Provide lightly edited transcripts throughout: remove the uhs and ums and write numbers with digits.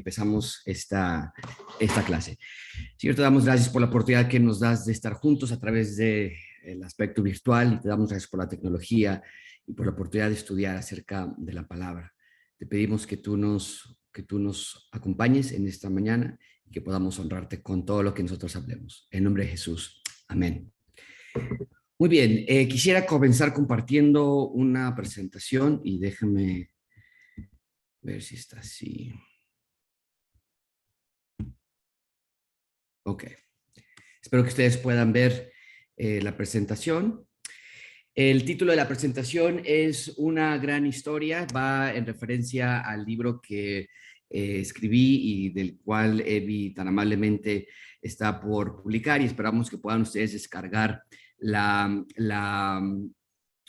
empezamos esta clase. Señor, te damos gracias por la oportunidad que nos das de estar juntos a través del aspecto virtual y te damos gracias por la tecnología y por la oportunidad de estudiar acerca de la palabra. Te pedimos que tú nos acompañes en esta mañana y que podamos honrarte con todo lo que nosotros hablemos. En nombre de Jesús. Amén. Muy bien, quisiera comenzar compartiendo una presentación y déjame ver si está así. Ok. Espero que ustedes puedan ver la presentación. El título de la presentación es Una gran historia. Va en referencia al libro que escribí y del cual Evi tan amablemente está por publicar, y esperamos que puedan ustedes descargar el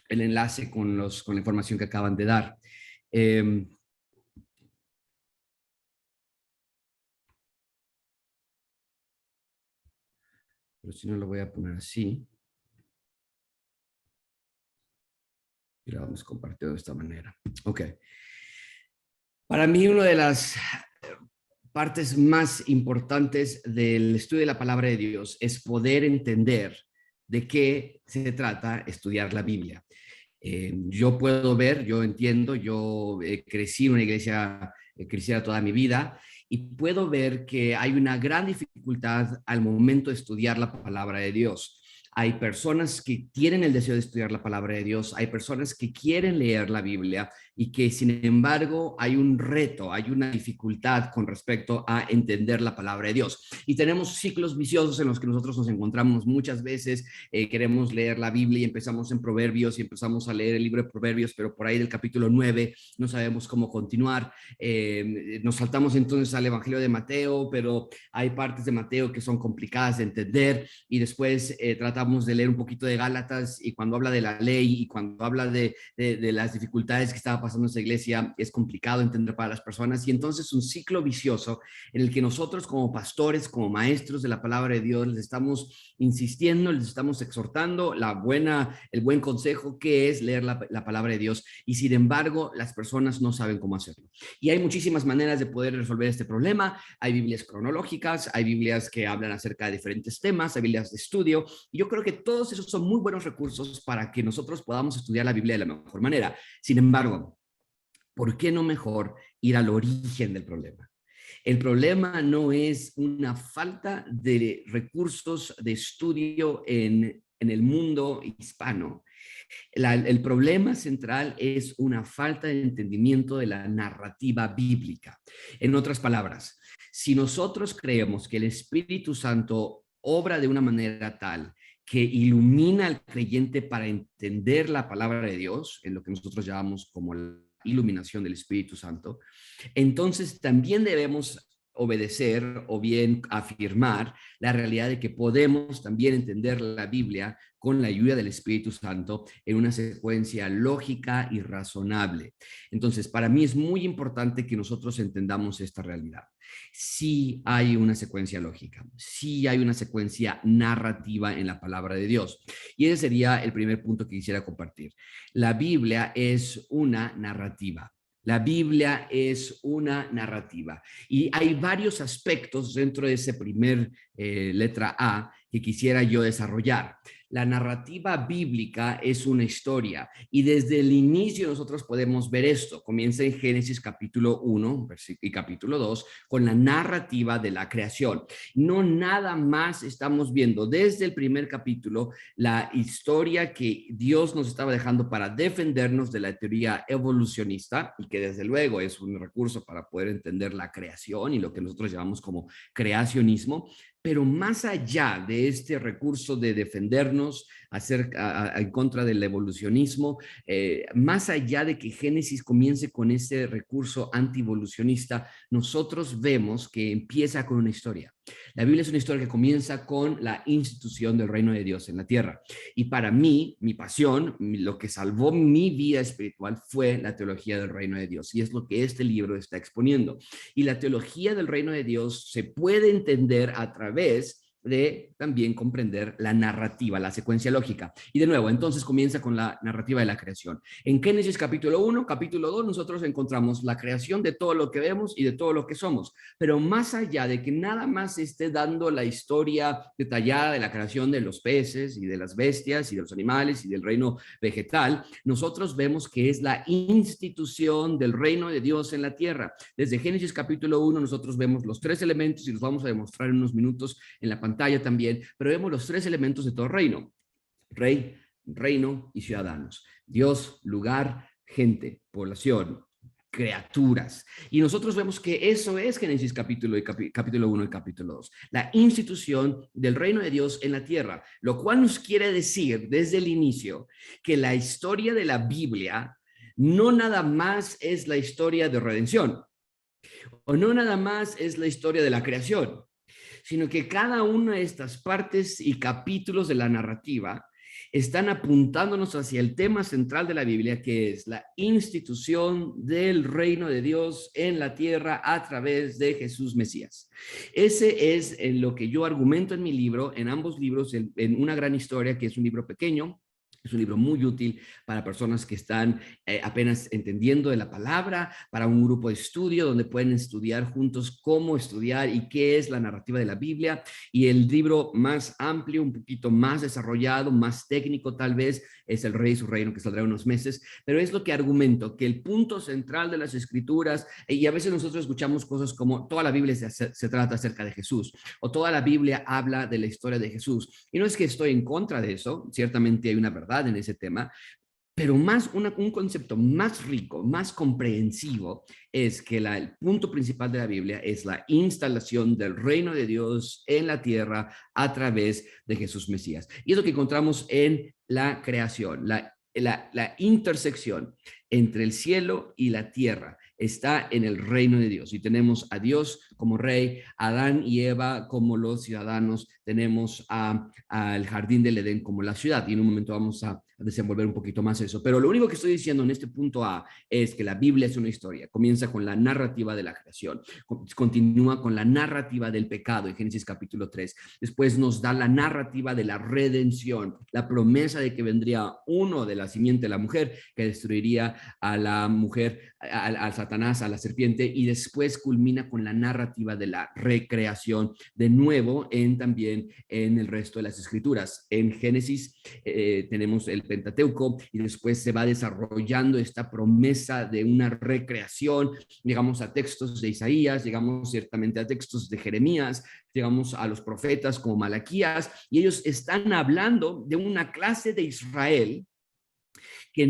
enlace con la información que acaban de dar. Pero si no, lo voy a poner así. Y lo vamos a compartir de esta manera. Ok. Para mí, una de las partes más importantes del estudio de la palabra de Dios es poder entender de qué se trata estudiar la Biblia. Yo puedo ver, yo entiendo, yo crecí en una iglesia cristiana toda mi vida y puedo ver que hay una gran dificultad al momento de estudiar la palabra de Dios. Hay personas que tienen el deseo de estudiar la palabra de Dios, hay personas que quieren leer la Biblia y que sin embargo hay un reto, hay una dificultad con respecto a entender la palabra de Dios. Y tenemos ciclos viciosos en los que nosotros nos encontramos muchas veces. Queremos leer la Biblia y empezamos en Proverbios y empezamos a leer el libro de Proverbios, pero por ahí del capítulo 9 no sabemos cómo continuar. Nos saltamos entonces al Evangelio de Mateo, pero hay partes de Mateo que son complicadas de entender y después tratamos de leer un poquito de Gálatas y cuando habla de la ley y cuando habla de las dificultades que estaba pasando en esa iglesia es complicado entender para las personas, y entonces un ciclo vicioso en el que nosotros como pastores, como maestros de la palabra de Dios les estamos insistiendo, les estamos exhortando el buen consejo que es leer la palabra de Dios, y sin embargo las personas no saben cómo hacerlo. Y hay muchísimas maneras de poder resolver este problema. Hay Biblias cronológicas, hay Biblias que hablan acerca de diferentes temas, hay Biblias de estudio, y yo creo que todos esos son muy buenos recursos para que nosotros podamos estudiar la Biblia de la mejor manera. Sin embargo, ¿por qué no mejor ir al origen del problema? El problema no es una falta de recursos de estudio en el mundo hispano. El problema central es una falta de entendimiento de la narrativa bíblica. En otras palabras, si nosotros creemos que el Espíritu Santo obra de una manera tal que ilumina al creyente para entender la palabra de Dios, en lo que nosotros llamamos como la iluminación del Espíritu Santo, entonces también debemos obedecer o bien afirmar la realidad de que podemos también entender la Biblia con la ayuda del Espíritu Santo en una secuencia lógica y razonable. Entonces, para mí es muy importante que nosotros entendamos esta realidad. Sí hay una secuencia lógica, sí hay una secuencia narrativa en la palabra de Dios. Y ese sería el primer punto que quisiera compartir. La Biblia es una narrativa. La Biblia es una narrativa y hay varios aspectos dentro de ese primer letra A que quisiera yo desarrollar. La narrativa bíblica es una historia y desde el inicio nosotros podemos ver esto. Comienza en Génesis capítulo 1 y capítulo 2 con la narrativa de la creación. No nada más estamos viendo desde el primer capítulo la historia que Dios nos estaba dejando para defendernos de la teoría evolucionista y que desde luego es un recurso para poder entender la creación y lo que nosotros llamamos como creacionismo. Pero más allá de este recurso de defendernos en contra del evolucionismo, más allá de que Génesis comience con ese recurso anti-evolucionista, nosotros vemos que empieza con una historia. La Biblia es una historia que comienza con la institución del reino de Dios en la tierra. Y para mí, mi pasión, lo que salvó mi vida espiritual fue la teología del reino de Dios. Y es lo que este libro está exponiendo. Y la teología del reino de Dios se puede entender a través de también comprender la narrativa, la secuencia lógica. Y de nuevo, entonces comienza con la narrativa de la creación. En Génesis capítulo 1, capítulo 2, nosotros encontramos la creación de todo lo que vemos y de todo lo que somos. Pero más allá de que nada más esté dando la historia detallada de la creación de los peces y de las bestias y de los animales y del reino vegetal, nosotros vemos que es la institución del reino de Dios en la tierra. Desde Génesis capítulo 1 nosotros vemos los tres elementos y los vamos a demostrar en unos minutos en la pantalla también, pero vemos los tres elementos de todo reino: rey, reino y ciudadanos. Dios, lugar, gente, población, criaturas. Y nosotros vemos que eso es Génesis capítulo 1 y capítulo 2, la institución del reino de Dios en la tierra, lo cual nos quiere decir desde el inicio que la historia de la Biblia no nada más es la historia de redención, o no nada más es la historia de la creación, sino que cada una de estas partes y capítulos de la narrativa están apuntándonos hacia el tema central de la Biblia, que es la institución del reino de Dios en la tierra a través de Jesús Mesías. Ese es en lo que yo argumento en mi libro, en ambos libros, en Una gran historia, que es un libro pequeño. Es un libro muy útil para personas que están apenas entendiendo de la palabra, para un grupo de estudio donde pueden estudiar juntos cómo estudiar y qué es la narrativa de la Biblia. Y el libro más amplio, un poquito más desarrollado, más técnico tal vez, es El Rey y su Reino, que saldrá en unos meses. Pero es lo que argumento, que el punto central de las Escrituras, y a veces nosotros escuchamos cosas como toda la Biblia se trata acerca de Jesús, o toda la Biblia habla de la historia de Jesús. Y no es que estoy en contra de eso, ciertamente hay una verdad en ese tema, pero un concepto más rico, más comprensivo, es que el punto principal de la Biblia es la instalación del reino de Dios en la tierra a través de Jesús Mesías. Y es lo que encontramos en la creación, la intersección entre el cielo y la tierra está en el reino de Dios. Y tenemos a Dios como rey, a Adán y Eva como los ciudadanos, tenemos al jardín del Edén como la ciudad. Y en un momento vamos a desenvolver un poquito más eso. Pero lo único que estoy diciendo en este punto A es que la Biblia es una historia. Comienza con la narrativa de la creación, continúa con la narrativa del pecado en Génesis capítulo 3. Después nos da la narrativa de la redención, la promesa de que vendría uno de la simiente de la mujer que destruiría a la mujer, al Satanás, a la serpiente, y después culmina con la narrativa de la recreación, de nuevo también en el resto de las escrituras. En Génesis tenemos el Pentateuco y después se va desarrollando esta promesa de una recreación. Llegamos a textos de Isaías, llegamos ciertamente a textos de Jeremías, llegamos a los profetas como Malaquías, y ellos están hablando de una clase de Israel que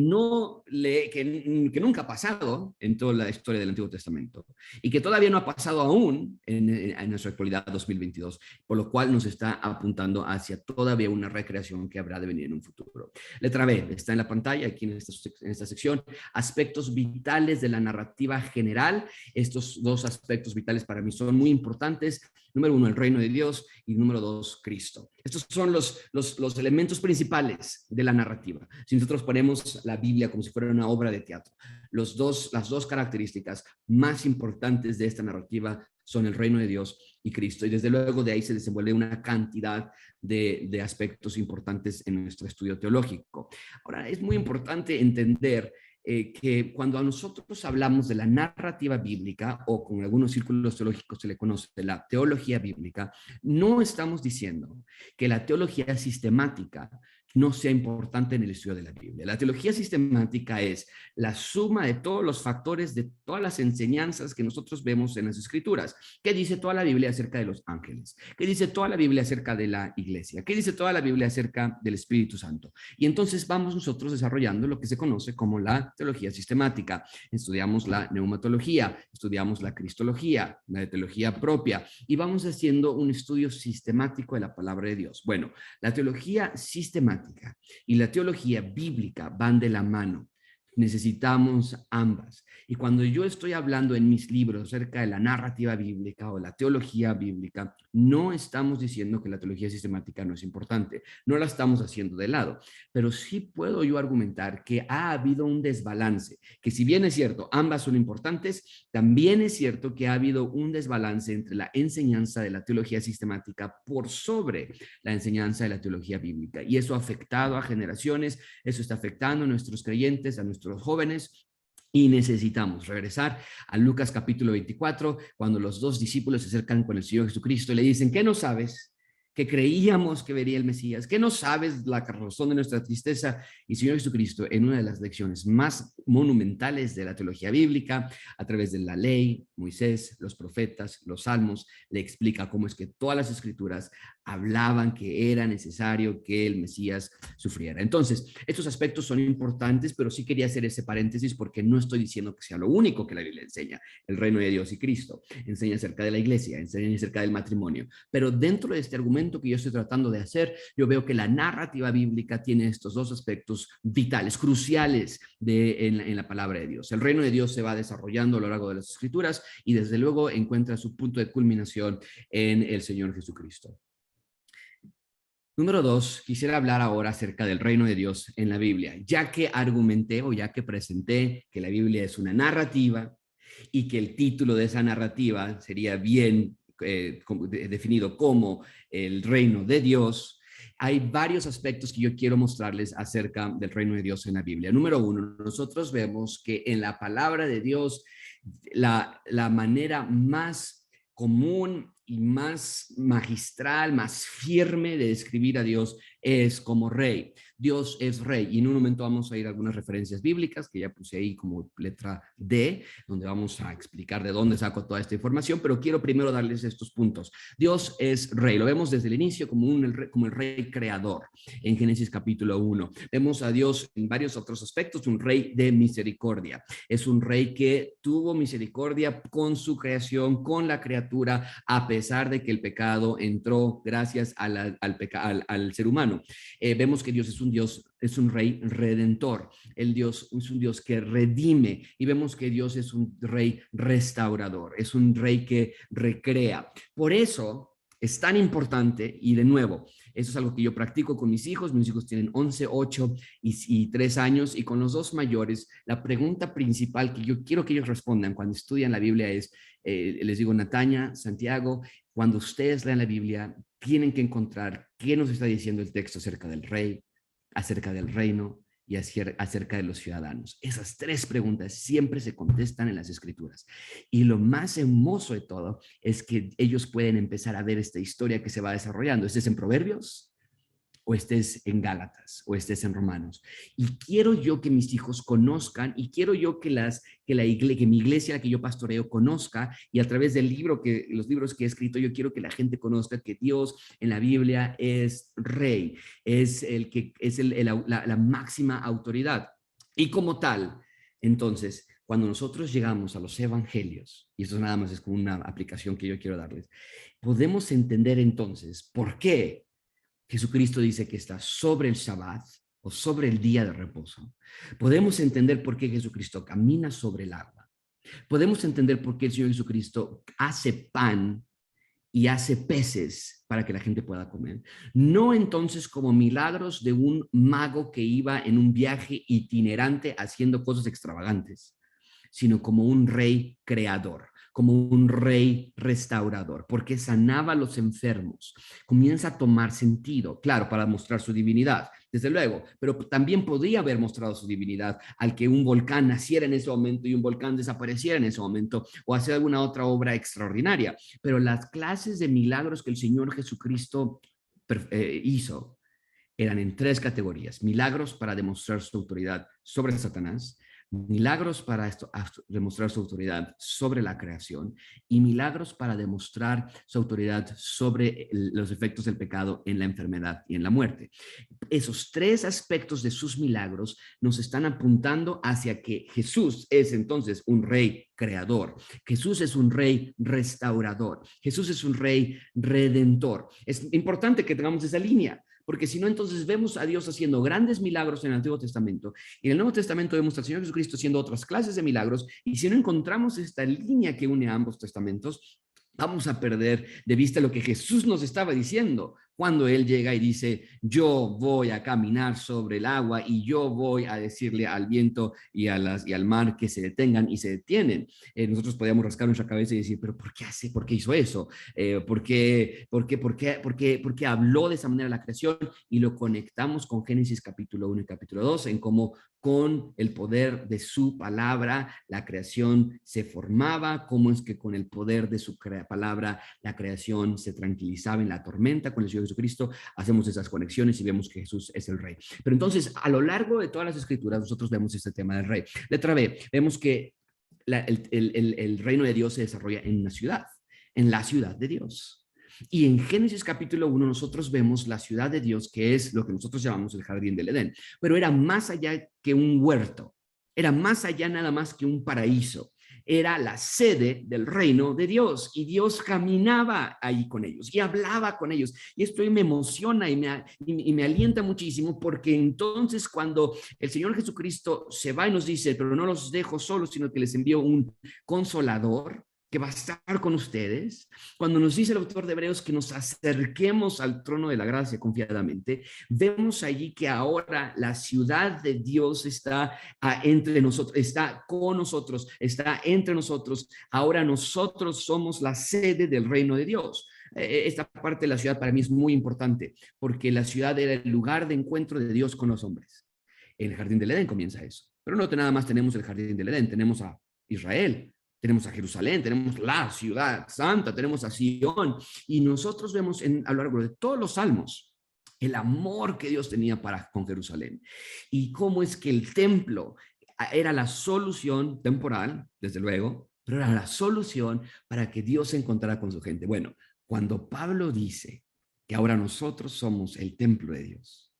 nunca ha pasado en toda la historia del Antiguo Testamento y que todavía no ha pasado aún en nuestra actualidad 2022, por lo cual nos está apuntando hacia todavía una recreación que habrá de venir en un futuro. Letra B está en la pantalla, aquí en esta sección: aspectos vitales de la narrativa general. Estos dos aspectos vitales para mí son muy importantes. Número uno, el reino de Dios, y número dos, Cristo. Estos son los elementos principales de la narrativa. Si nosotros ponemos la Biblia como si fuera una obra de teatro, las dos características más importantes de esta narrativa son el reino de Dios y Cristo. Y desde luego de ahí se desenvuelve una cantidad de aspectos importantes en nuestro estudio teológico. Ahora, es muy importante entender que cuando a nosotros hablamos de la narrativa bíblica, o con algunos círculos teológicos se le conoce la teología bíblica, no estamos diciendo que la teología sistemática no sea importante en el estudio de la Biblia. La teología sistemática es la suma de todos los factores, de todas las enseñanzas que nosotros vemos en las Escrituras. ¿Qué dice toda la Biblia acerca de los ángeles? ¿Qué dice toda la Biblia acerca de la iglesia? ¿Qué dice toda la Biblia acerca del Espíritu Santo? Y entonces vamos nosotros desarrollando lo que se conoce como la teología sistemática. Estudiamos la neumatología, estudiamos la cristología, la teología propia, y vamos haciendo un estudio sistemático de la palabra de Dios. Bueno, la teología sistemática y la teología bíblica van de la mano. Necesitamos ambas. Y cuando yo estoy hablando en mis libros acerca de la narrativa bíblica o la teología bíblica, no estamos diciendo que la teología sistemática no es importante, no la estamos haciendo de lado, pero sí puedo yo argumentar que ha habido un desbalance, que si bien es cierto, ambas son importantes, también es cierto que ha habido un desbalance entre la enseñanza de la teología sistemática por sobre la enseñanza de la teología bíblica. Y eso ha afectado a generaciones, eso está afectando a nuestros creyentes, a nuestros jóvenes. Y necesitamos regresar a Lucas capítulo 24, cuando los dos discípulos se acercan con el Señor Jesucristo y le dicen, ¿qué no sabes? Que creíamos que vería el Mesías, que no sabes la razón de nuestra tristeza. Y Señor Jesucristo, en una de las lecciones más monumentales de la teología bíblica, a través de la ley, Moisés, los profetas, los salmos, le explica cómo es que todas las escrituras hablaban que era necesario que el Mesías sufriera. Entonces, estos aspectos son importantes, pero sí quería hacer ese paréntesis porque no estoy diciendo que sea lo único que la Biblia enseña. El reino de Dios y Cristo enseña acerca de la iglesia, enseña acerca del matrimonio, pero dentro de este argumento que yo estoy tratando de hacer, yo veo que la narrativa bíblica tiene estos dos aspectos vitales, cruciales en la palabra de Dios. El reino de Dios se va desarrollando a lo largo de las escrituras y desde luego encuentra su punto de culminación en el Señor Jesucristo. Número 2, quisiera hablar ahora acerca del reino de Dios en la Biblia, ya que argumenté o ya que presenté que la Biblia es una narrativa y que el título de esa narrativa sería bien definido como el reino de Dios. Hay varios aspectos que yo quiero mostrarles acerca del reino de Dios en la Biblia. Número 1, nosotros vemos que en la palabra de Dios la manera más común y más magistral, más firme de describir a Dios es como rey. Dios es rey. Y en un momento vamos a ir a algunas referencias bíblicas que ya puse ahí como letra D, donde vamos a explicar de dónde saco toda esta información, pero quiero primero darles estos puntos. Dios es rey. Lo vemos desde el inicio como el rey creador en Génesis capítulo 1. Vemos a Dios en varios otros aspectos, un rey de misericordia. Es un rey que tuvo misericordia con su creación, con la criatura, a pesar de que el pecado entró gracias al ser humano. Vemos que Dios es un rey redentor. El Dios es un Dios que redime y vemos que Dios es un rey restaurador, es un rey que recrea. Por eso es tan importante, y de nuevo, eso es algo que yo practico con mis hijos tienen 11, 8 y 3 años, y con los dos mayores, la pregunta principal que yo quiero que ellos respondan cuando estudian la Biblia es, les digo, Nataña, Santiago, cuando ustedes lean la Biblia, tienen que encontrar qué nos está diciendo el texto acerca del rey, acerca del reino y acerca de los ciudadanos. Esas tres preguntas siempre se contestan en las escrituras. Y lo más hermoso de todo es que ellos pueden empezar a ver esta historia que se va desarrollando. Estés en Proverbios, o estés en Gálatas, o estés en Romanos. Y quiero yo que mis hijos conozcan, y quiero yo que mi iglesia, la que yo pastoreo, conozca, y a través los libros que he escrito, yo quiero que la gente conozca que Dios en la Biblia es rey, es el que es la máxima autoridad. Y como tal, entonces, cuando nosotros llegamos a los evangelios, y esto nada más es como una aplicación que yo quiero darles, podemos entender entonces por qué Jesucristo dice que está sobre el Shabbat o sobre el día de reposo. Podemos entender por qué Jesucristo camina sobre el agua. Podemos entender por qué el Señor Jesucristo hace pan y hace peces para que la gente pueda comer. No entonces como milagros de un mago que iba en un viaje itinerante haciendo cosas extravagantes, sino como un rey creador, como un rey restaurador, porque sanaba a los enfermos. Comienza a tomar sentido, claro, para mostrar su divinidad, desde luego, pero también podría haber mostrado su divinidad al que un volcán naciera en ese momento y un volcán desapareciera en ese momento, o hacer alguna otra obra extraordinaria. Pero las clases de milagros que el Señor Jesucristo hizo eran en tres categorías: milagros para demostrar su autoridad sobre Satanás, milagros para demostrar su autoridad sobre la creación, y milagros para demostrar su autoridad sobre los efectos del pecado en la enfermedad y en la muerte. Esos tres aspectos de sus milagros nos están apuntando hacia que Jesús es entonces un rey creador. Jesús es un rey restaurador. Jesús es un rey redentor. Es importante que tengamos esa línea, porque si no, entonces vemos a Dios haciendo grandes milagros en el Antiguo Testamento, y en el Nuevo Testamento vemos al Señor Jesucristo haciendo otras clases de milagros, y si no encontramos esta línea que une a ambos testamentos, vamos a perder de vista lo que Jesús nos estaba diciendo cuando Él llega y dice, yo voy a caminar sobre el agua y yo voy a decirle al viento y al mar que se detengan y se detienen. Nosotros podíamos rascar nuestra cabeza y decir, pero ¿por qué hizo eso? ¿Por qué habló de esa manera la creación? Y lo conectamos con Génesis capítulo 1 y capítulo 2, en cómo con el poder de su palabra la creación se formaba, cómo es que con el poder de su palabra la creación se tranquilizaba en la tormenta. Con el Señor Jesucristo hacemos esas conexiones y vemos que Jesús es el Rey. Pero entonces, a lo largo de todas las escrituras, nosotros vemos este tema del Rey. Letra B, vemos que el reino de Dios se desarrolla en una ciudad, en la ciudad de Dios. Y en Génesis capítulo 1 nosotros vemos la ciudad de Dios, que es lo que nosotros llamamos el jardín del Edén, pero era más allá que un huerto, era más allá nada más que un paraíso, era la sede del reino de Dios, y Dios caminaba ahí con ellos y hablaba con ellos, y esto me emociona y me alienta muchísimo, porque entonces cuando el Señor Jesucristo se va y nos dice, pero no los dejo solos, sino que les envío un consolador que va a estar con ustedes, cuando nos dice el autor de Hebreos que nos acerquemos al trono de la gracia confiadamente, vemos allí que ahora la ciudad de Dios está entre nosotros, está con nosotros, está entre nosotros. Ahora nosotros somos la sede del reino de Dios. Esta parte de la ciudad para mí es muy importante, porque la ciudad era el lugar de encuentro de Dios con los hombres. En el jardín del Edén comienza eso, pero no nada más tenemos el jardín del Edén, tenemos a Israel, tenemos a Jerusalén, tenemos la ciudad santa, tenemos a Sion, y nosotros vemos a lo largo de todos los salmos el amor que Dios tenía con Jerusalén, y cómo es que el templo era la solución temporal, desde luego, pero era la solución para que Dios se encontrara con su gente. Bueno, cuando Pablo dice que ahora nosotros somos el templo de Dios,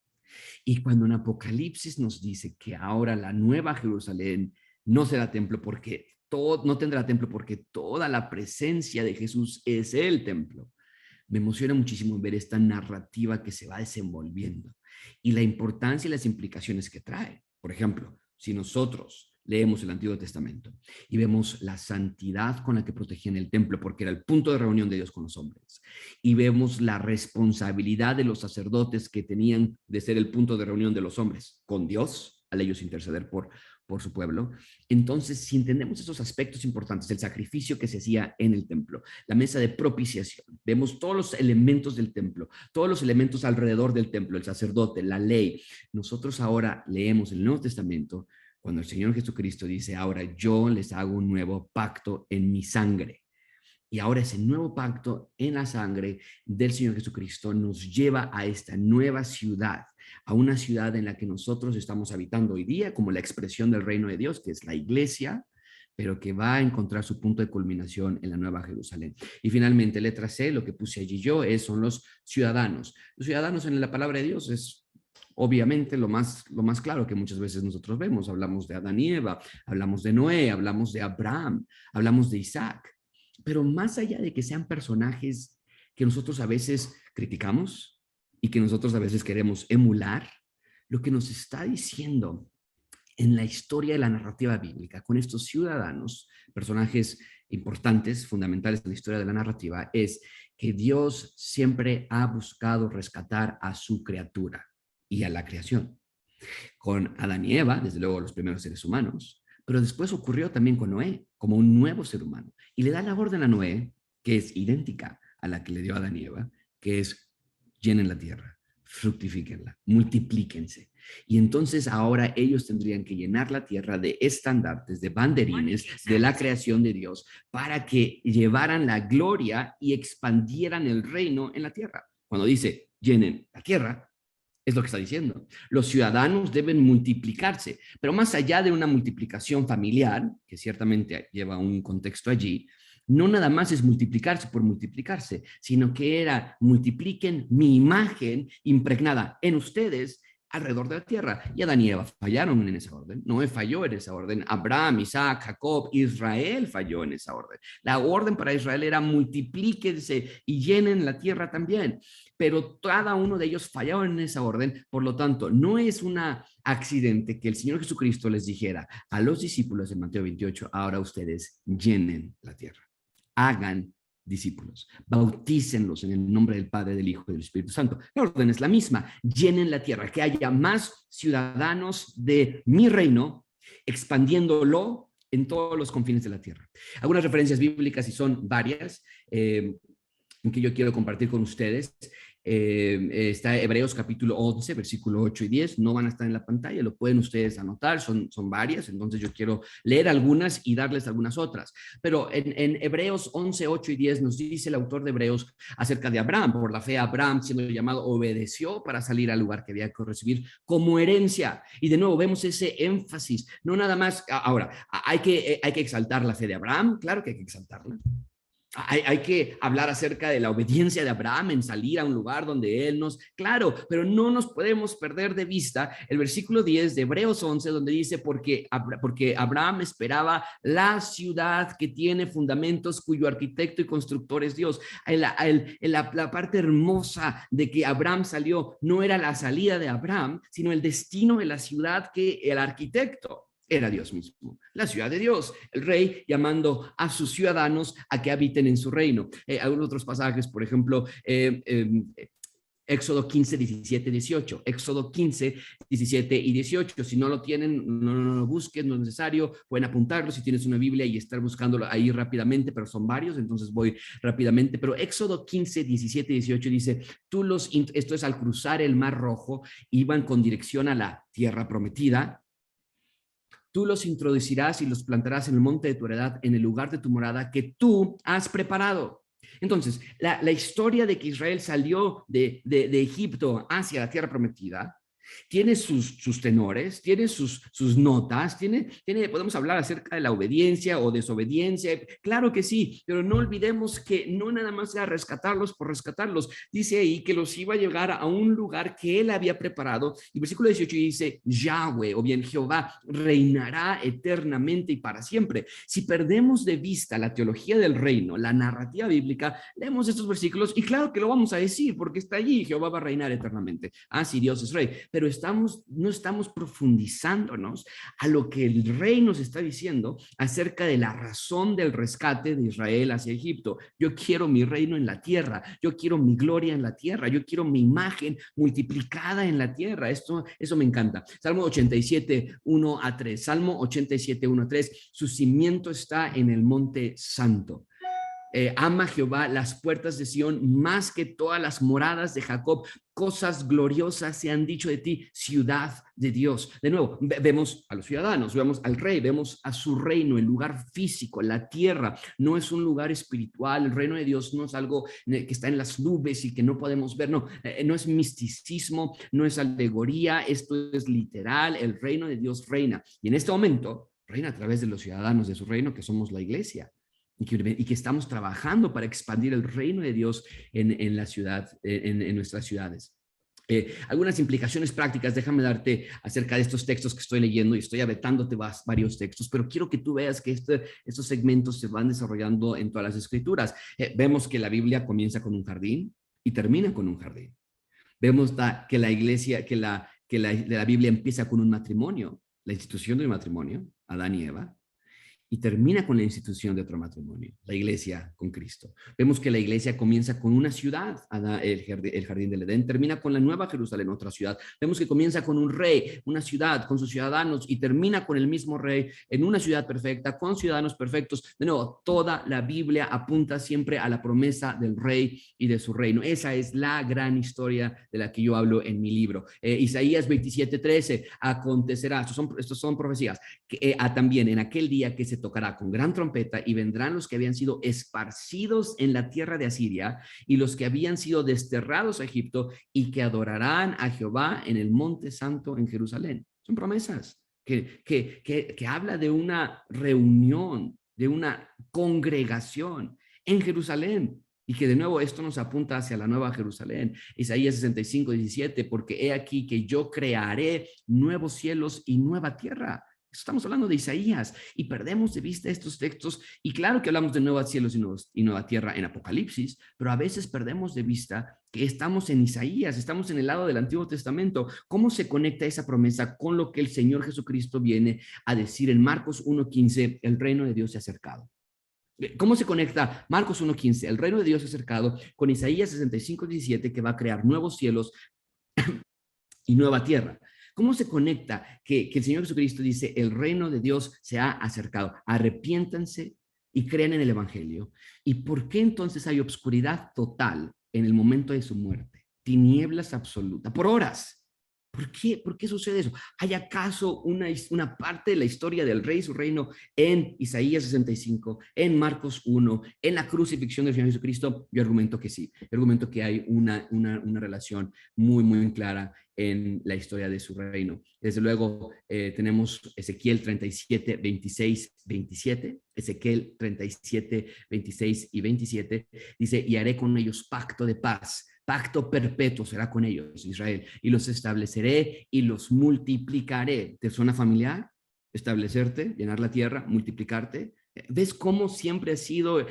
y cuando en Apocalipsis nos dice que ahora la nueva Jerusalén no será templo no tendrá templo, porque toda la presencia de Jesús es el templo. Me emociona muchísimo ver esta narrativa que se va desenvolviendo y la importancia y las implicaciones que trae. Por ejemplo, si nosotros leemos el Antiguo Testamento y vemos la santidad con la que protegían el templo, porque era el punto de reunión de Dios con los hombres, y vemos la responsabilidad de los sacerdotes que tenían de ser el punto de reunión de los hombres con Dios, al ellos interceder por su pueblo. Entonces, si entendemos esos aspectos importantes, el sacrificio que se hacía en el templo, la mesa de propiciación, vemos todos los elementos del templo, todos los elementos alrededor del templo, el sacerdote, la ley. Nosotros ahora leemos el Nuevo Testamento cuando el Señor Jesucristo dice, ahora yo les hago un nuevo pacto en mi sangre. Y ahora ese nuevo pacto en la sangre del Señor Jesucristo nos lleva a esta nueva ciudad, a una ciudad en la que nosotros estamos habitando hoy día como la expresión del reino de Dios, que es la iglesia, pero que va a encontrar su punto de culminación en la Nueva Jerusalén. Y finalmente, letra C, lo que puse allí yo, son los ciudadanos. Los ciudadanos en la palabra de Dios es obviamente lo más claro que muchas veces nosotros vemos. Hablamos de Adán y Eva, hablamos de Noé, hablamos de Abraham, hablamos de Isaac. Pero más allá de que sean personajes que nosotros a veces criticamos y que nosotros a veces queremos emular, lo que nos está diciendo en la historia de la narrativa bíblica con estos ciudadanos, personajes importantes, fundamentales en la historia de la narrativa, es que Dios siempre ha buscado rescatar a su criatura y a la creación. Con Adán y Eva, desde luego los primeros seres humanos, pero después ocurrió también con Noé, como un nuevo ser humano. Y le da la orden a Noé, que es idéntica a la que le dio a Adán y Eva, que es llenen la tierra, fructifíquenla, multiplíquense. Y entonces ahora ellos tendrían que llenar la tierra de estandartes, de banderines, de la creación de Dios, para que llevaran la gloria y expandieran el reino en la tierra. Cuando dice llenen la tierra, es lo que está diciendo. Los ciudadanos deben multiplicarse, pero más allá de una multiplicación familiar, que ciertamente lleva un contexto allí, no nada más es multiplicarse por multiplicarse, sino que era multipliquen mi imagen impregnada en ustedes alrededor de la tierra. Y Adán y Eva fallaron en esa orden. Noé falló en esa orden. Abraham, Isaac, Jacob, Israel falló en esa orden. La orden para Israel era multiplíquense y llenen la tierra también. Pero cada uno de ellos fallaron en esa orden. Por lo tanto, no es un accidente que el Señor Jesucristo les dijera a los discípulos en Mateo 28, ahora ustedes llenen la tierra. Hagan discípulos, bautícenlos en el nombre del Padre, del Hijo y del Espíritu Santo. La orden es la misma: llenen la tierra, que haya más ciudadanos de mi reino, expandiéndolo en todos los confines de la tierra. Algunas referencias bíblicas, y son varias, en que yo quiero compartir con ustedes. Está Hebreos capítulo 11, versículo 8 y 10, no van a estar en la pantalla, lo pueden ustedes anotar, son varias, entonces yo quiero leer algunas y darles algunas otras. Pero en Hebreos 11, 8 y 10 nos dice el autor de Hebreos acerca de Abraham. Por la fe, Abraham, siendo llamado, obedeció para salir al lugar que había que recibir como herencia. Y de nuevo vemos ese énfasis, no nada más. Ahora, hay que exaltar la fe de Abraham, claro que hay que exaltarla. Hay que hablar acerca de la obediencia de Abraham en salir a un lugar donde él nos, claro, pero no nos podemos perder de vista el versículo 10 de Hebreos 11, donde dice, porque Abraham esperaba la ciudad que tiene fundamentos, cuyo arquitecto y constructor es Dios. La parte hermosa de que Abraham salió no era la salida de Abraham, sino el destino de la ciudad que el arquitecto era Dios mismo, la ciudad de Dios, el rey llamando a sus ciudadanos a que habiten en su reino. Algunos otros pasajes, por ejemplo, Éxodo 15, 17, 18. Éxodo 15, 17 y 18. Si no lo tienen, no lo busquen, no es necesario. Pueden apuntarlo si tienes una Biblia y estar buscándolo ahí rápidamente, pero son varios, entonces voy rápidamente. Pero Éxodo 15, 17 y 18 dice, esto es al cruzar el Mar Rojo, iban con dirección a la tierra prometida. Tú los introducirás y los plantarás en el monte de tu heredad, en el lugar de tu morada que tú has preparado. Entonces, la historia de que Israel salió de Egipto hacia la tierra prometida tiene sus tenores, tiene sus notas, podemos hablar acerca de la obediencia o desobediencia, claro que sí, pero no olvidemos que no nada más era rescatarlos por rescatarlos. Dice ahí que los iba a llevar a un lugar que él había preparado, y versículo 18 dice, Yahweh, o bien Jehová, reinará eternamente y para siempre. Si perdemos de vista la teología del reino, la narrativa bíblica, leemos estos versículos y claro que lo vamos a decir, porque está allí, Jehová va a reinar eternamente. Ah, sí, Dios es rey, pero no estamos profundizándonos a lo que el rey nos está diciendo acerca de la razón del rescate de Israel hacia Egipto. Yo quiero mi reino en la tierra, yo quiero mi gloria en la tierra, yo quiero mi imagen multiplicada en la tierra. Eso me encanta. Salmo 87, 1 a 3. Salmo 87, 1 a 3. Su cimiento está en el monte santo. Ama Jehová las puertas de Sión más que todas las moradas de Jacob. Cosas gloriosas se han dicho de ti, ciudad de Dios. De nuevo, vemos a los ciudadanos, vemos al rey, vemos a su reino, el lugar físico, la tierra. No es un lugar espiritual. El reino de Dios no es algo que está en las nubes y que no podemos ver. No, no es misticismo, no es alegoría. Esto es literal. El reino de Dios reina. Y en este momento, reina a través de los ciudadanos de su reino, que somos la iglesia. Y que estamos trabajando para expandir el reino de Dios en la ciudad, en nuestras ciudades. Algunas implicaciones prácticas, déjame darte acerca de estos textos que estoy leyendo, y estoy avetándote varios textos, pero quiero que tú veas que estos segmentos se van desarrollando en todas las escrituras. Vemos que la Biblia comienza con un jardín y termina con un jardín. Vemos que la iglesia, que la Biblia empieza con un matrimonio, la institución del matrimonio, Adán y Eva, y termina con la institución de otro matrimonio, la iglesia con Cristo. Vemos que la iglesia comienza con una ciudad, el jardín del Edén, termina con la Nueva Jerusalén, otra ciudad. Vemos que comienza con un rey, una ciudad, con sus ciudadanos, y termina con el mismo rey en una ciudad perfecta, con ciudadanos perfectos. De nuevo, toda la Biblia apunta siempre a la promesa del rey y de su reino. Esa es la gran historia de la que yo hablo en mi libro. Isaías 27:13, acontecerá, estos son profecías, que también en aquel día que se tocará con gran trompeta, y vendrán los que habían sido esparcidos en la tierra de Asiria y los que habían sido desterrados a Egipto, y que adorarán a Jehová en el monte santo en Jerusalén. Son promesas que habla de una reunión, de una congregación en Jerusalén. Y que de nuevo esto nos apunta hacia la nueva Jerusalén. Isaías 65:17, porque he aquí que yo crearé nuevos cielos y nueva tierra. Estamos hablando de Isaías y perdemos de vista estos textos. Y claro que hablamos de nuevos cielos y nueva tierra en Apocalipsis, pero a veces perdemos de vista que estamos en Isaías, estamos en el lado del Antiguo Testamento. ¿Cómo se conecta esa promesa con lo que el Señor Jesucristo viene a decir en Marcos 1:15? El reino de Dios se ha acercado. ¿Cómo se conecta Marcos 1:15, el reino de Dios se ha acercado, con Isaías 65:17, que va a crear nuevos cielos y nueva tierra? ¿Cómo se conecta que el Señor Jesucristo dice, el reino de Dios se ha acercado? Arrepiéntanse y crean en el Evangelio. ¿Y por qué entonces hay obscuridad total en el momento de su muerte? Tinieblas absoluta, por horas. ¿Por qué? ¿Por qué sucede eso? ¿Hay acaso una parte de la historia del rey y su reino en Isaías 65, en Marcos 1, en la crucifixión del Señor Jesucristo? yo argumento que sí. Yo argumento que hay una relación muy, muy clara en la historia de su reino. Desde luego, tenemos Ezequiel 37, 26, 27. Ezequiel 37, 26 y 27. Dice, y haré con ellos pacto de paz. Pacto perpetuo será con ellos, Israel, y los estableceré y los multiplicaré. ¿Te suena familiar? Establecerte, llenar la tierra, multiplicarte. ¿Ves cómo siempre ha sido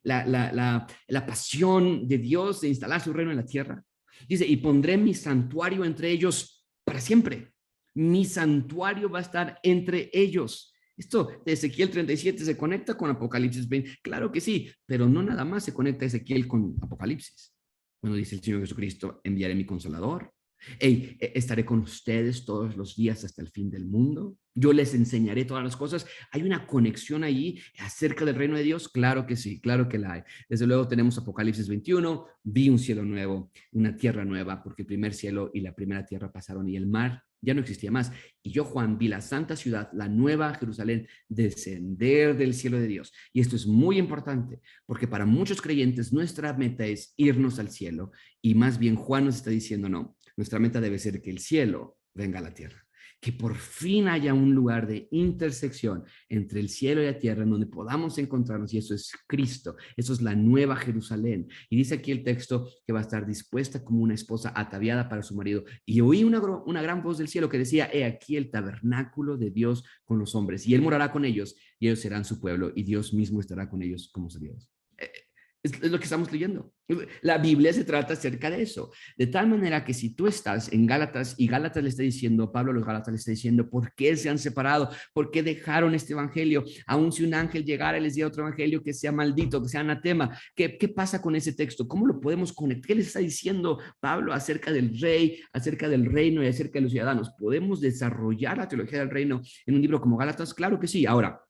la pasión de Dios de instalar su reino en la tierra? Dice, y pondré mi santuario entre ellos para siempre. Mi santuario va a estar entre ellos. Esto de Ezequiel 37 se conecta con Apocalipsis 20. Claro que sí, pero no nada más se conecta Ezequiel con Apocalipsis. Cuando dice el Señor Jesucristo, enviaré mi consolador. Hey, estaré con ustedes todos los días hasta el fin del mundo. Yo les enseñaré todas las cosas. ¿Hay una conexión ahí acerca del reino de Dios? Claro que sí, claro que la hay. Desde luego tenemos Apocalipsis 21, vi un cielo nuevo, una tierra nueva, porque el primer cielo y la primera tierra pasaron y el mar ya no existía más. Y yo, Juan, vi la santa ciudad, la nueva Jerusalén, descender del cielo de Dios. Y esto es muy importante, porque para muchos creyentes nuestra meta es irnos al cielo, y más bien Juan nos está diciendo, no, nuestra meta debe ser que el cielo venga a la tierra, que por fin haya un lugar de intersección entre el cielo y la tierra en donde podamos encontrarnos, y eso es Cristo, eso es la nueva Jerusalén. Y dice aquí el texto que va a estar dispuesta como una esposa ataviada para su marido. Y oí una gran voz del cielo que decía, he aquí el tabernáculo de Dios con los hombres, y él morará con ellos, y ellos serán su pueblo, y Dios mismo estará con ellos como su Dios. Es lo que estamos leyendo. La Biblia se trata acerca de eso. De tal manera que si tú estás en Gálatas y Gálatas le está diciendo, Pablo a los Gálatas le está diciendo, ¿por qué se han separado? ¿Por qué dejaron este evangelio? Aun si un ángel llegara y les diera otro evangelio que sea maldito, que sea anatema. ¿Qué pasa con ese texto? ¿Cómo lo podemos conectar? ¿Qué les está diciendo Pablo acerca del rey, acerca del reino y acerca de los ciudadanos? ¿Podemos desarrollar la teología del reino en un libro como Gálatas? Claro que sí. Ahora,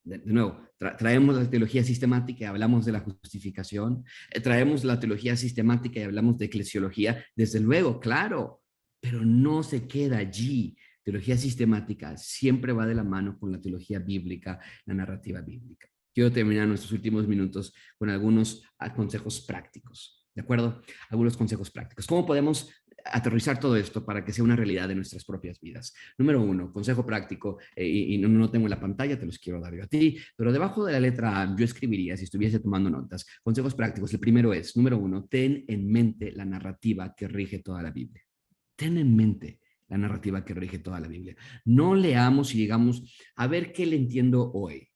de nuevo, traemos la teología sistemática y hablamos de la justificación, traemos la teología sistemática y hablamos de eclesiología, desde luego, claro, pero no se queda allí. Teología sistemática siempre va de la mano con la teología bíblica, la narrativa bíblica. Quiero terminar nuestros últimos minutos con algunos consejos prácticos, ¿de acuerdo? Algunos consejos prácticos. ¿Cómo podemos aterrizar todo esto para que sea una realidad de nuestras propias vidas? Número uno, consejo práctico, y no tengo en la pantalla, te los quiero dar yo a ti, pero debajo de la letra A yo escribiría, si estuviese tomando notas, consejos prácticos. El primero es, número uno, ten en mente la narrativa que rige toda la Biblia. Ten en mente la narrativa que rige toda la Biblia. No leamos y digamos, a ver qué le entiendo hoy,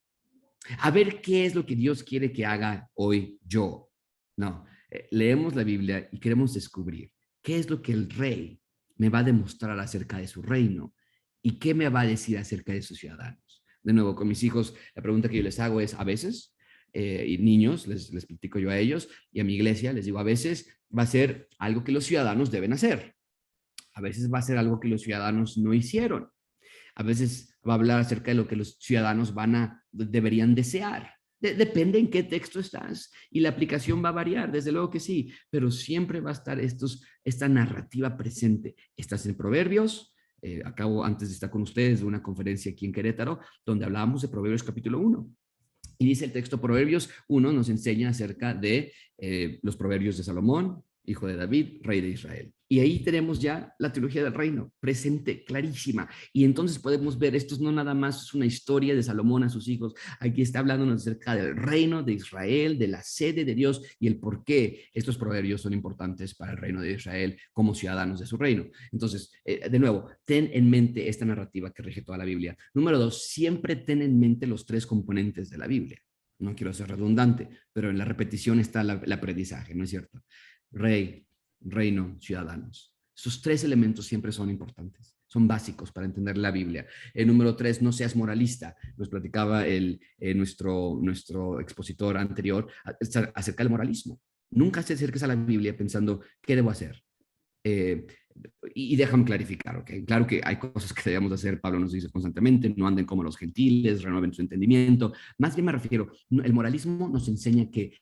a ver qué es lo que Dios quiere que haga hoy yo. No, leemos la Biblia y queremos descubrir qué es lo que el rey me va a demostrar acerca de su reino y qué me va a decir acerca de sus ciudadanos. De nuevo, con mis hijos, la pregunta que yo les hago es, a veces, y niños, les platico yo a ellos, y a mi iglesia les digo, a veces va a ser algo que los ciudadanos deben hacer. A veces va a ser algo que los ciudadanos no hicieron. A veces va a hablar acerca de lo que los ciudadanos deberían desear. Depende en qué texto estás y la aplicación va a variar, desde luego que sí, pero siempre va a estar esta narrativa presente. Estás en Proverbios, acabo antes de estar con ustedes de una conferencia aquí en Querétaro, donde hablábamos de Proverbios capítulo 1. Y dice el texto, Proverbios 1 nos enseña acerca de los proverbios de Salomón, hijo de David, rey de Israel. Y ahí tenemos ya la teología del reino, presente, clarísima. Y entonces podemos ver, esto no nada más es una historia de Salomón a sus hijos, aquí está hablándonos acerca del reino de Israel, de la sede de Dios y el por qué estos proverbios son importantes para el reino de Israel como ciudadanos de su reino. Entonces, de nuevo, ten en mente esta narrativa que rige toda la Biblia. Número dos, siempre ten en mente los tres componentes de la Biblia. No quiero ser redundante, pero en la repetición está el aprendizaje, ¿no es cierto? Rey, reino, ciudadanos. Esos tres elementos siempre son importantes, son básicos para entender la Biblia. El número tres, no seas moralista. Nos platicaba nuestro expositor anterior acerca del moralismo. Nunca te acerques a la Biblia pensando, ¿qué debo hacer? Eh, y déjame clarificar, ¿ok? Claro que hay cosas que debemos hacer, Pablo nos dice constantemente, no anden como los gentiles, renueven su entendimiento. Más bien me refiero, el moralismo nos enseña que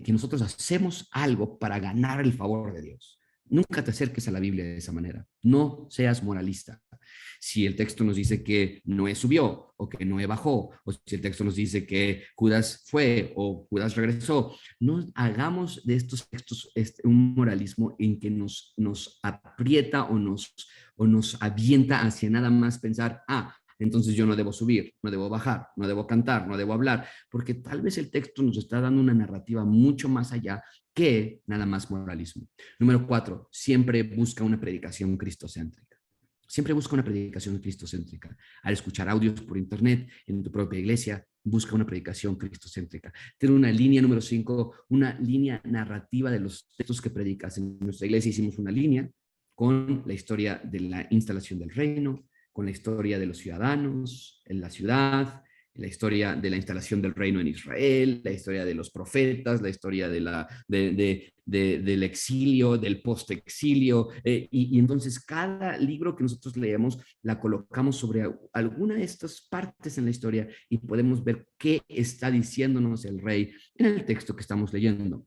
nosotros hacemos algo para ganar el favor de Dios. Nunca te acerques a la Biblia de esa manera. No seas moralista. Si el texto nos dice que Noé subió o que Noé bajó, o si el texto nos dice que Judas fue o Judas regresó, no hagamos de estos textos un moralismo en que nos aprieta o nos avienta hacia nada más pensar, entonces yo no debo subir, no debo bajar, no debo cantar, no debo hablar, porque tal vez el texto nos está dando una narrativa mucho más allá que nada más moralismo. Número cuatro, siempre busca una predicación cristocéntrica. Siempre busca una predicación cristocéntrica. Al escuchar audios por internet, en tu propia iglesia, busca una predicación cristocéntrica. Tiene una línea número 5, una línea narrativa de los textos que predicas. En nuestra iglesia hicimos una línea con la historia de la instalación del reino, con la historia de los ciudadanos en la ciudad, la historia de la instalación del reino en Israel, la historia de los profetas, la historia del exilio, del post-exilio, y entonces cada libro que nosotros leemos la colocamos sobre alguna de estas partes en la historia y podemos ver qué está diciéndonos el rey en el texto que estamos leyendo.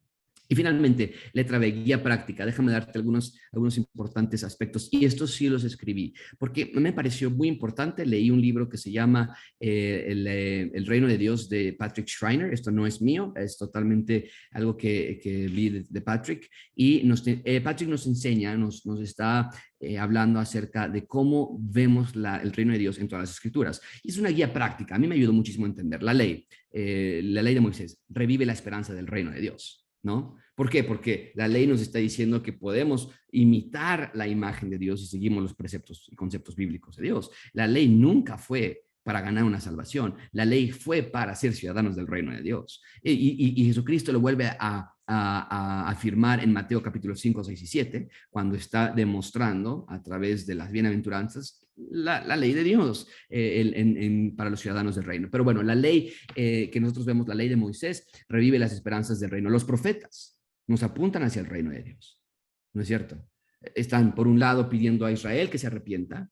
Y finalmente, letra B, guía práctica. Déjame darte algunos importantes aspectos. Y estos sí los escribí, porque me pareció muy importante. Leí un libro que se llama el Reino de Dios de Patrick Schreiner. Esto no es mío, es totalmente algo que vi de Patrick. Y Patrick nos enseña, nos está hablando acerca de cómo vemos el reino de Dios en todas las escrituras. Y es una guía práctica. A mí me ayudó muchísimo a entender la ley de Moisés. Revive la esperanza del reino de Dios. ¿No? ¿Por qué? Porque la ley nos está diciendo que podemos imitar la imagen de Dios si seguimos los preceptos y conceptos bíblicos de Dios. La ley nunca fue para ganar una salvación. La ley fue para ser ciudadanos del reino de Dios. Y Jesucristo lo vuelve a afirmar en Mateo capítulo 5, 6 y 7, cuando está demostrando a través de las bienaventuranzas la ley de Dios para los ciudadanos del reino. Pero bueno, la ley que nosotros vemos, la ley de Moisés, revive las esperanzas del reino. Los profetas nos apuntan hacia el reino de Dios, ¿no es cierto? Están, por un lado, pidiendo a Israel que se arrepienta,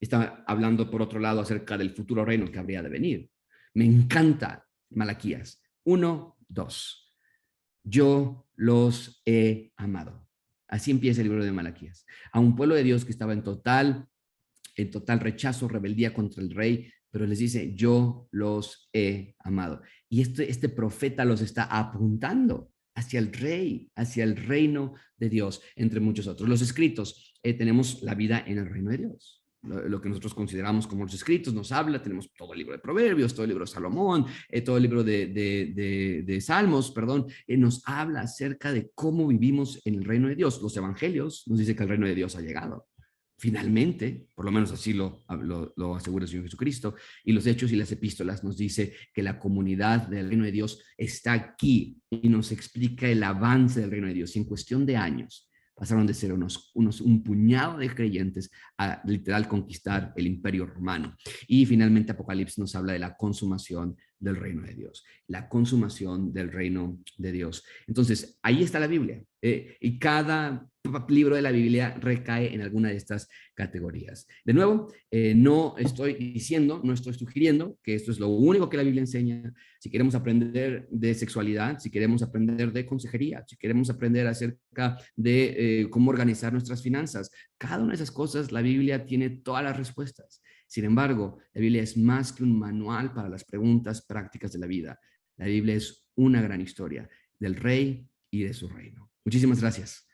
está hablando, por otro lado, acerca del futuro reino que habría de venir. Me encanta Malaquías 1, 2. Yo los he amado. Así empieza el libro de Malaquías. A un pueblo de Dios que estaba en total rechazo, rebeldía contra el rey, pero les dice, yo los he amado. Y este profeta los está apuntando hacia el rey, hacia el reino de Dios, entre muchos otros. Los escritos, tenemos la vida en el reino de Dios. Lo que nosotros consideramos como los escritos nos habla, tenemos todo el libro de Proverbios, todo el libro de Salomón, todo el libro de Salmos, perdón, nos habla acerca de cómo vivimos en el reino de Dios. Los evangelios nos dice que el reino de Dios ha llegado. Finalmente, por lo menos así lo asegura el Señor Jesucristo, y los hechos y las epístolas nos dice que la comunidad del reino de Dios está aquí y nos explica el avance del reino de Dios. Y en cuestión de años pasaron de ser un puñado de creyentes a literal conquistar el imperio romano. Y finalmente Apocalipsis nos habla de la consumación del reino de Dios, la consumación del reino de Dios. Entonces, ahí está la Biblia, y cada libro de la Biblia recae en alguna de estas categorías. De nuevo, no estoy sugiriendo que esto es lo único que la Biblia enseña. Si queremos aprender de sexualidad, si queremos aprender de consejería, si queremos aprender acerca de cómo organizar nuestras finanzas, cada una de esas cosas, la Biblia tiene todas las respuestas. Sin embargo, la Biblia es más que un manual para las preguntas prácticas de la vida. La Biblia es una gran historia del rey y de su reino. Muchísimas gracias.